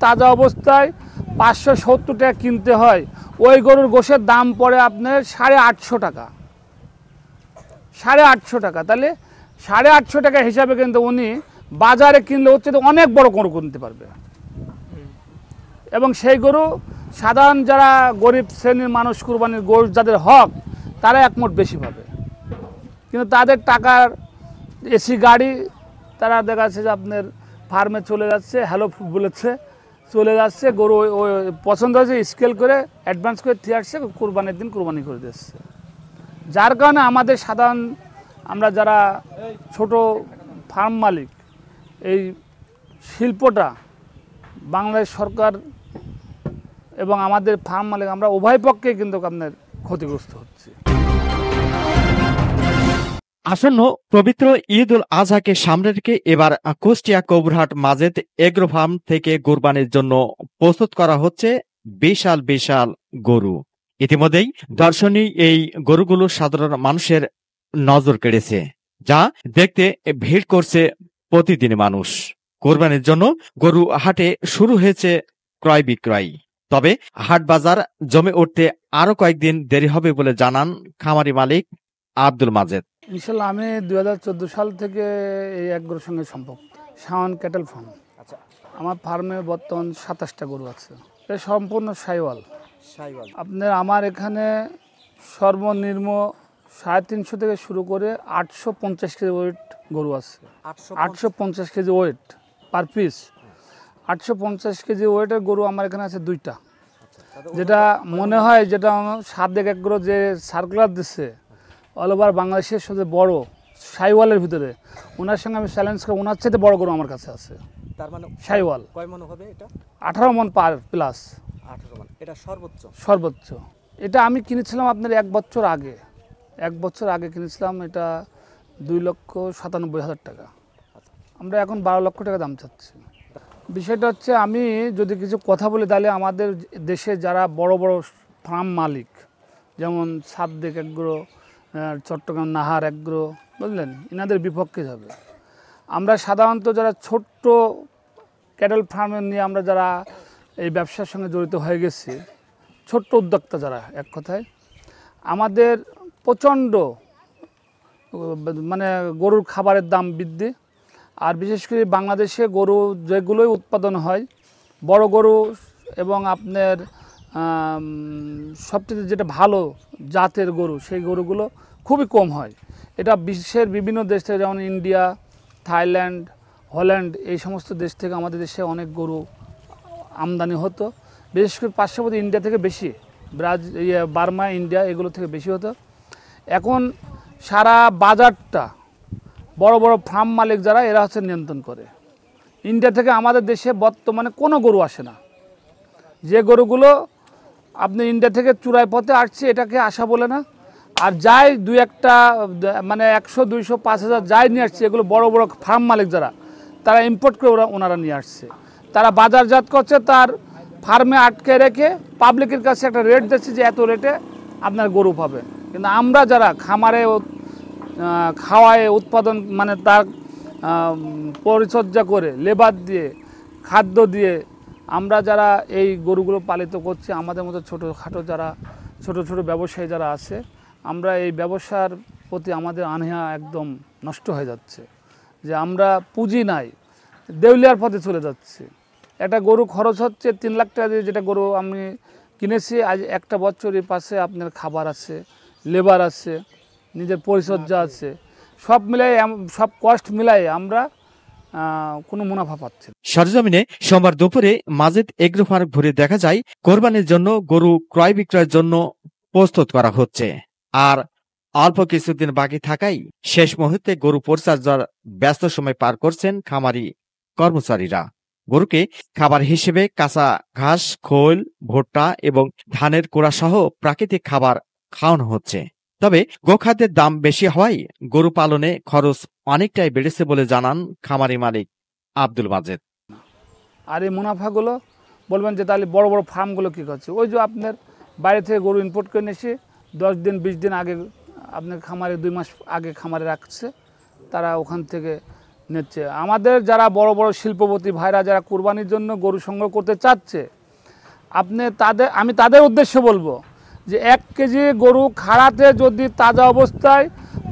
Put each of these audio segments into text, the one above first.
তাজা অবস্থায় 570 টাকা কিনতে হয়, ওই গরুর গোশের দাম পড়ে আপনার 850 টাকা। 850 টাকা, তাহলে 850 টাকা হিসাবে কিন্তু উনি বাজারে কিনলে হচ্ছে তো অনেক বড় গরু কিনতে পারবে। এবং সেই গরু সাধারণ যারা গরিব শ্রেণীর মানুষ, কুরবানির গোশ যাদের হক, তারা একমোট বেশি পাবে। কিন্তু তাদের টাকার এসি গাড়ি, তারা দেখা যাচ্ছে যে আপনার ফার্মে চলে যাচ্ছে, হ্যালো বলেছে চলে যাচ্ছে, গরু ওই পছন্দ হয়েছে স্কেল করে অ্যাডভান্স করে দিয়ে আসছে, কুরবানির দিন কুরবানি করে দিচ্ছে। যার কারণে আমাদের সাধারণ আমরা যারা ছোট ফার্ম মালিক, এই শিল্পটা বাংলাদেশ সরকার এবং আমাদের ফার্ম মালিক, আমরা উভয় পক্ষে কিন্তু আপনার ক্ষতিগ্রস্ত হচ্ছে। আসন্ন পবিত্র ঈদ উল আজহাকে সামনে রেখে এবার কুষ্টিয়া কবুরহাট মাজেদ এগ্রো ফার্ম থেকে কুরবানির জন্য প্রস্তুত করা হচ্ছে বিশাল বিশাল গরু। ইতিমধ্যেই দর্শনীয় এই গরুগুলো সাধারণ মানুষের নজর কেড়েছে, যা দেখতে ভিড় করছে প্রতিদিন মানুষ। কোরবানির জন্য গরু হাটে শুরু হয়েছে ক্রয় বিক্রয়, তবে হাট বাজার জমে উঠতে আরো কয়েকদিন দেরি হবে বলে জানান খামারি মালিক আব্দুল মাজেদ। ইনশাল্লাহ আমি 2014 সাল থেকে এই এগ্রোর সঙ্গে সম্পর্ক। Shaon cattle farm. আচ্ছা, আমার ফার্মে বর্তমান 27টা গরু আছে। এটা সম্পূর্ণ সাইওয়াল। আপনার আমার এখানে সর্বনিম্ন 350 থেকে শুরু করে 850 কেজি ওয়েট গরু আছে। 850 KG wait per piece. 850 KG ওয়েটের গরু আমার এখানে আছে 2টা। যেটা মনে হয়, যেটা সাদেক এগ্রো যে সার্কুলার দিচ্ছে অল ওভার বাংলাদেশের সবচেয়ে বড় সাইওয়ালের ভিতরে, ওনার সঙ্গে আমি চ্যালেঞ্জ করি, ওনার চাইতে বড় গরু আমার কাছে আছে। তার মানে সাইওয়াল কয় মন হবে এটা? 18 মন পার প্লাস। 18 মন, এটা সর্বোচ্চ? সর্বোচ্চ। এটা আমি কিনেছিলাম আপনার 1 বছর আগে। 1 বছর আগে কিনেছিলাম, এটা 2,97,000 টাকা। আমরা এখন 12 লক্ষ টাকা দাম চাচ্ছি। বিষয়টা হচ্ছে, আমি যদি কিছু কথা বলি তাহলে আমাদের দেশে যারা বড় বড় ফার্ম মালিক, যেমন সাদেক এগ্রো, চট্টগ্রাম নাহার এগ্রো, বুঝলেন, এনাদের বিপক্ষে যাবে। আমরা সাধারণত যারা ছোট্ট ক্যাটেল ফার্মে নিয়ে আমরা যারা এই ব্যবসার সঙ্গে জড়িত হয়ে গেছি, ছোট্ট উদ্যোক্তা যারা, এক কথায় আমাদের প্রচণ্ড মানে গরুর খাবারের দাম বৃদ্ধি। আর বিশেষ করে বাংলাদেশে গরু যেগুলোই উৎপাদন হয়, বড় গরু এবং আপনার সবচেয়ে যেটা ভালো জাতের গরু, সেই গরুগুলো খুবই কম হয়। এটা বিশ্বের বিভিন্ন দেশ থেকে, যেমন ইন্ডিয়া, থাইল্যান্ড, হল্যান্ড, এই সমস্ত দেশ থেকে আমাদের দেশে অনেক গরু আমদানি হতো। বিশেষ করে পার্শ্ববর্তী ইন্ডিয়া থেকে বেশি, বার্মা, ইন্ডিয়া, এগুলো থেকে বেশি হতো। এখন সারা বাজারটা বড় বড় ফার্ম মালিক যারা, এরা হচ্ছে নিয়ন্ত্রণ করে। ইন্ডিয়া থেকে আমাদের দেশে বর্তমানে কোনো গরু আসে না। যে গরুগুলো আপনি ইন্ডিয়া থেকে চূড়ায় পথে আসছে, এটাকে আসা বলে না। আর যাই 2-1টা মানে 100, 200, 5,000 যাই নিয়ে আসছে, এগুলো বড় বড় ফার্ম মালিক যারা, তারা ইম্পোর্ট করে ওনারা নিয়ে আসছে। তারা বাজারজাত করছে, তার ফার্মে আটকে রেখে পাবলিকের কাছে একটা রেট দিচ্ছে যে এত রেটে আপনার গরু পাবে। কিন্তু আমরা যারা খামারে খাওয়ায় উৎপাদন, মানে তার পরিচর্যা করে, লেবার দিয়ে, খাদ্য দিয়ে আমরা যারা এই গরুগুলো পালিত করছি, আমাদের মতো ছোটোখাটো যারা ছোট ছোট ব্যবসায়ী যারা আছে, আমরা এই ব্যবসার প্রতি আমাদের আনহা একদম নষ্ট হয়ে যাচ্ছে। যে আমরা পুঁজি নাই, দেউলিয়ার পথে চলে যাচ্ছে। একটা গরু খরচ হচ্ছে 3 লাখ টাকা দিয়ে, যেটা গরু আমি কিনেছি আজ 1টা বছরের পাশে আপনার খাবার আছে, লেবার আছে, নিজের পরিচর্যা আছে, সব মিলাই, সব কষ্ট মিলাই আমরা কোনো মুনাফা পাচ্ছি না। সরজমিনে সোমবার দুপুরে মাজেদ এগ্রো ফার্ম ঘুরে দেখা যায় কোরবানির জন্য গরু ক্রয় বিক্রয়ের জন্য প্রস্তুত করা হচ্ছে। আর অল্প কিছুদিন বাকি থাকায় শেষ মুহূর্তে গরু পরিচর্যার ব্যস্ত সময় পার করছেন খামারি কর্মচারীরা। গরুকে খাবার হিসেবে কাঁচা ঘাস, খোল, ভুট্টা এবং ধানের কোড়া সহ প্রাকৃতিক খাবার খাওয়ানো হচ্ছে। তবে গোখাদ্যের দাম বেশি হওয়ায় গরু পালনে খরচ অনেকটাই বেড়েছে বলে জানান খামারি মালিক আব্দুল মাজেদ। আর এই মুনাফাগুলো বলবেন যে তাহলে বড় বড় ফার্মগুলো কী করছে, ওই যে আপনার বাইরে থেকে গরু ইম্পোর্ট করে নিয়ে এসে 10 দিন 20 দিন আগে আপনার খামারে, 2 মাস আগে খামারে রাখছে, তারা ওখান থেকে নিচ্ছে। আমাদের যারা বড় বড় শিল্পপতি ভাইরা যারা কুরবানির জন্য গরু সংগ্রহ করতে চাচ্ছে, আমি তাদের উদ্দেশ্যে বলবো যে 1 কেজি গরু খাড়াতে যদি তাজা অবস্থায়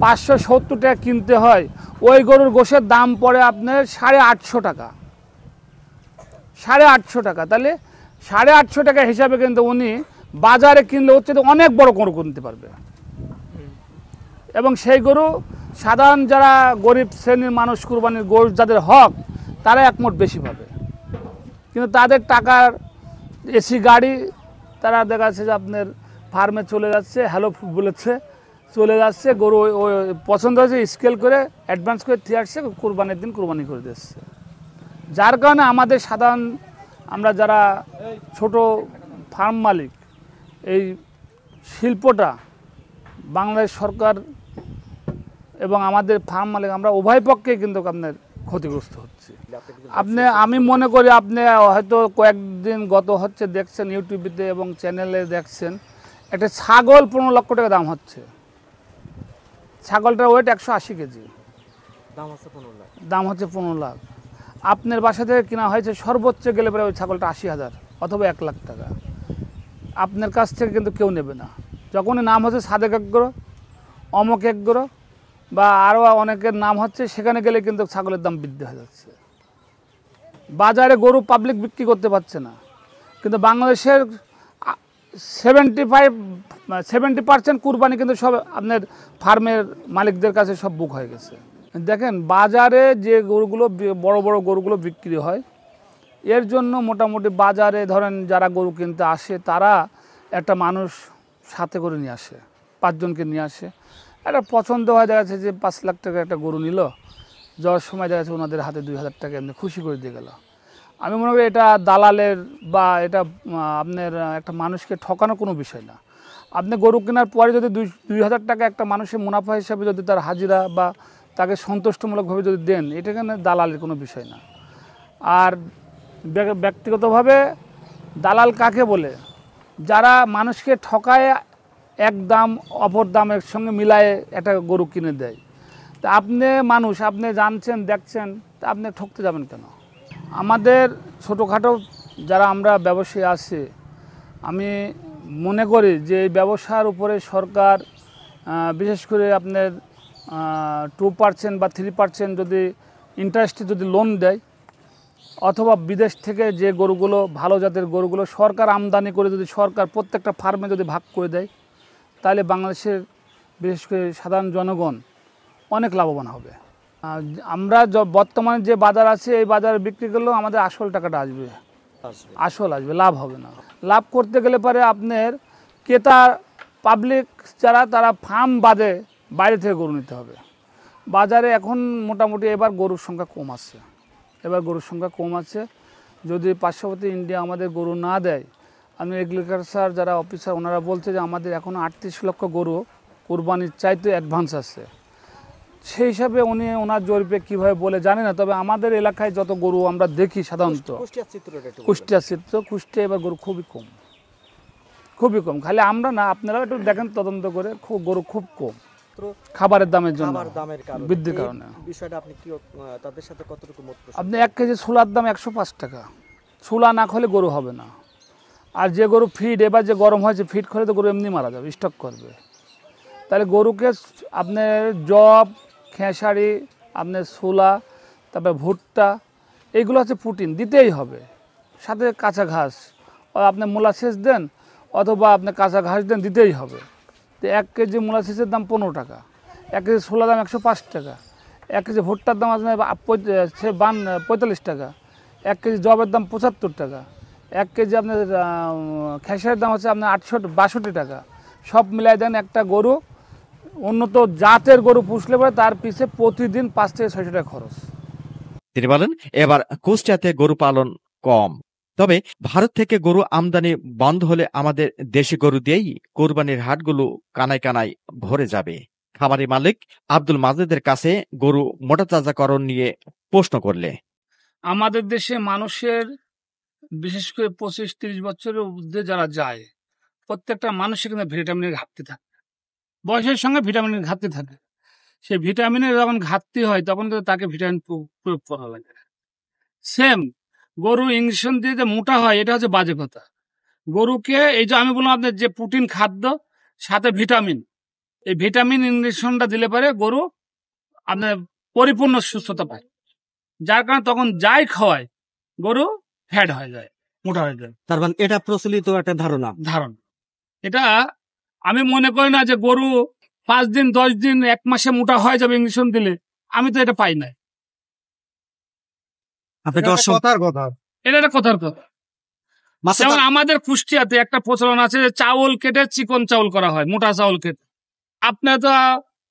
570 টাকা কিনতে হয়, ওই গরুর গোশের দাম পড়ে আপনার 850 টাকা। 850 টাকা, তাহলে 850 টাকা হিসাবে কিন্তু উনি বাজারে কিনলে হচ্ছে অনেক বড় গরু কিনতে পারবে। এবং সেই গরু সাধারণ যারা গরিব শ্রেণীর মানুষ, কুরবানির গরু যাদের হক, তারা একমোট বেশি পাবে। কিন্তু তাদের টাকার এসি গাড়ি, তারা দেখা যাচ্ছে যে আপনার ফার্মে চলে যাচ্ছে, হ্যালো বলেছে চলে যাচ্ছে, গরু ওই পছন্দ হয়েছে স্কেল করে অ্যাডভান্স করে দিয়ে আসছে, কুরবানির দিন কুরবানি করে দিচ্ছে। যার কারণে আমাদের সাধারণ আমরা যারা ছোট ফার্ম মালিক, এই শিল্পটা বাংলাদেশ সরকার এবং আমাদের ফার্ম মালিক, আমরা উভয় পক্ষেই কিন্তু আপনার ক্ষতিগ্রস্ত হচ্ছে। আমি মনে করি আপনি হয়তো কয়েকদিন গত হচ্ছে দেখছেন ইউটিউবেতে এবং চ্যানেলে দেখছেন, একটা ছাগল 15 লক্ষ টাকা দাম হচ্ছে। ছাগলটার ওয়েট 180 কেজি, দাম হচ্ছে 15 লাখ। আপনার বাসা থেকে কেনা হয়েছে সর্বোচ্চ গেলে পরে ওই ছাগলটা 80,000 অথবা 1 লাখ টাকা। আপনার কাছ থেকে কিন্তু কেউ নেবে না। যখনই নাম হচ্ছে সাদেক এগ্রো, অমক এগ্রো বা আরও অনেকের নাম হচ্ছে, সেখানে গেলে কিন্তু ছাগলের দাম বৃদ্ধি হয়ে যাচ্ছে। বাজারে গরু পাবলিক বিক্রি করতে পারছে না, কিন্তু বাংলাদেশের 70% কুরবানি কিন্তু সব আপনার ফার্মের মালিকদের কাছে সব বুক হয়ে গেছে। দেখেন বাজারে যে গরুগুলো বড় বড় গরুগুলো বিক্রি হয়, এর জন্য মোটামুটি বাজারে ধরেন যারা গরু কিনতে আসে, তারা একটা মানুষ সাথে করে নিয়ে আসে, 5 জনকে নিয়ে আসে। একটা পছন্দ হয়, দেখা যাচ্ছে যে 5 লাখ টাকা একটা গরু নিল, যাওয়ার সময় দেখা যাচ্ছে ওনাদের হাতে 2,000 টাকা এমনি খুশি করে দিয়ে গেল। আমি মনে করি এটা দালালের বা এটা আপনার একটা মানুষকে ঠকানোর কোনো বিষয় না। আপনি গরু কেনার পরে যদি 2,000 টাকা একটা মানুষের মুনাফা হিসাবে যদি তার হাজিরা বা তাকে সন্তুষ্টমূলকভাবে যদি দেন, এটা কেন দালালের কোনো বিষয় না। আর ব্যক্তিগতভাবে দালাল কাকে বলে? যারা মানুষকে ঠকায় এক দাম অপর দামের সঙ্গে মিলায়ে একটা গরু কিনে দেয়। তা আপনি মানুষ, আপনি জানছেন দেখছেন, তা আপনি ঠকতে যাবেন কেন? আমাদের ছোটোখাটো যারা আমরা ব্যবসায়ী আছি, আমি মনে করি যে এই ব্যবসার উপরে সরকার বিশেষ করে আপনার 2% বা 3% যদি ইন্টারেস্টে যদি লোন দেয়, অথবা বিদেশ থেকে যে গরুগুলো ভালো জাতের গরুগুলো সরকার আমদানি করে যদি সরকার প্রত্যেকটা ফার্মে যদি ভাগ করে দেয়, তাহলে বাংলাদেশের বিশেষ করে সাধারণ জনগণ অনেক লাভবান হবে। আমরা বর্তমানে যে বাজার আছে, এই বাজারে বিক্রি করলেও আমাদের আসল টাকাটা আসবে, লাভ হবে না। লাভ করতে গেলে পরে আপনার ক্রেতা পাবলিক যারা, তারা ফার্ম বাদে বাইরে থেকে গরু নিতে হবে। বাজারে এখন মোটামুটি এবার গরুর সংখ্যা কম আছে। যদি পার্শ্ববর্তী ইন্ডিয়া আমাদের গরু না দেয়, আমি এগ্রিকালচার যারা অফিসার ওনারা বলছে যে আমাদের এখন 38 লক্ষ গরু কুরবানির চাইতে অ্যাডভান্স আছে। সেই হিসাবে ওনার জরিপে কীভাবে বলে জানি না, তবে আমাদের এলাকায় যত গরু আমরা দেখি সাধারণত কুষ্টিয়া এবার গরু খুবই কম। খালি আমরা না, আপনারাও একটু দেখেন তদন্ত করে, গরু খুব কম খাবারের দামের জন্য, বৃদ্ধির কারণে। আপনি 1 কেজি ছোলার দাম 105 টাকা। ছোলা না খেলে গরু হবে না। আর যে গরু ফিড, এবার যে গরম হয়েছে, ফিড খেলে তো গরু এমনি মারা যাবে, স্টক করবে। তাহলে গরুকে আপনার জব, খেসারি, আপনার ছোলা, তারপরে ভুট্টা, এইগুলো হচ্ছে প্রোটিন দিতেই হবে। সাথে কাঁচা ঘাস, আপনি মূলা সেচ দেন অথবা আপনি কাঁচা ঘাস দেন, দিতেই হবে। তো 1 কেজি মূলা সেচের দাম 15 টাকা, 1 কেজি ছোলা দাম 105 টাকা, 1 কেজি ভুট্টার দাম আপনার 45 টাকা, 1 কেজি জবের দাম 75 টাকা, 1 কেজি আপনার খেসারির দাম হচ্ছে আপনার 62 টাকা। সব মিলাই দেন একটা গরু, উন্নত জাতের গরু পুষলে পরে তার পিছে প্রতিদিন 5 থেকে 600 টাকা খরচ। তিনি বলেন এবার কুষ্টিয়াতে গরু পালন কম, তবে ভারত থেকে গরু আমদানি বন্ধ হলে আমাদের দেশি গরু দিয়েই কোরবানির হাটগুলো কানায় কানায় ভরে যাবে। খামারি মালিক আব্দুল মাজেদের কাছে গরু মোটাতাজাকরণ নিয়ে প্রশ্ন করলে, আমাদের দেশে মানুষের বিশেষ করে 25-30 বছরের ঊর্ধ্বে যারা যায়, প্রত্যেকটা মানুষের কিন্তু ভিটামিনের ঘাটতি থাকে, বয়সের সঙ্গে ভিটামিনের ঘাটতি থাকে। সেই ভিটামিনের যখন ঘাটতি হয় তখন কিন্তু তাকে ভিটামিন প্রয়োগ করা লাগে। সেম গরু ইঞ্জেকশন দিয়ে যে মোটা হয় এটা হচ্ছে বাজে কথা। গরুকে এই যে আমি বললাম আপনার যে প্রোটিন খাদ্য সাথে ভিটামিন, এই ভিটামিন ইঞ্জেকশনটা দিলে পারে গরু আপনার পরিপূর্ণ সুস্থতা পায়, যার কারণে তখন যাই খাওয়ায় গরু ফ্যাট হয়ে যায়, মোটা হয়ে যায়। তার মানে এটা প্রচলিত একটা ধারণা। ধারণ এটা আমি মনে করি না যে গরু 5 দিন 10 দিন 1 মাসে মোটা হয়ে যাবে ইঞ্জেকশন দিলে, আমি তো এটা পাই না। আপনাকে এটা একটা কথার কথা। যেমন আমাদের কুষ্টিয়াতে একটা প্রচলন আছে যে চাউল কেটে চিকন চাউল করা হয়, মোটা চাউল কেটে। আপনারা তো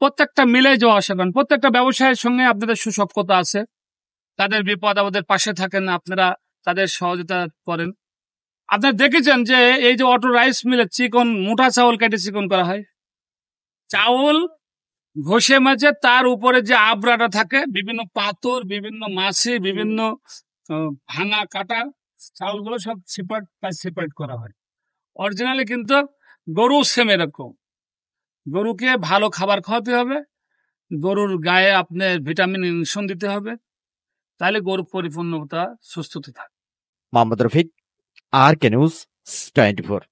প্রত্যেকটা মিলে যাওয়া আসা করেন, প্রত্যেকটা ব্যবসায়ের সঙ্গে আপনাদের সুসখ্যতা আছে, তাদের বিপদ আমাদের পাশে থাকেন, আপনারা তাদের সহযোগিতা করেন। আপনারা দেখেছেন যে এই যে অটো রাইস মিলে চিকন মোটা চাউল কেটে চিকন করা হয়, চাউল ঘষে মাঝে তার উপরে যে আবরাটা থাকে, বিভিন্ন পাথর, বিভিন্ন মাছি, বিভিন্ন ভাঙা কাটা চাউলগুলো সব সেপারেট করা হয়। অরিজিনালি কিন্তু গরু সেম এরকম। গরুকে ভালো খাবার খাওয়াতে হবে, গরুর গায়ে আপনার ভিটামিন ইনজেকশন দিতে হবে, তাহলে গরু পরিপূর্ণতা সুস্থতা থাকে। Mohammad Rafiq, RK news 24।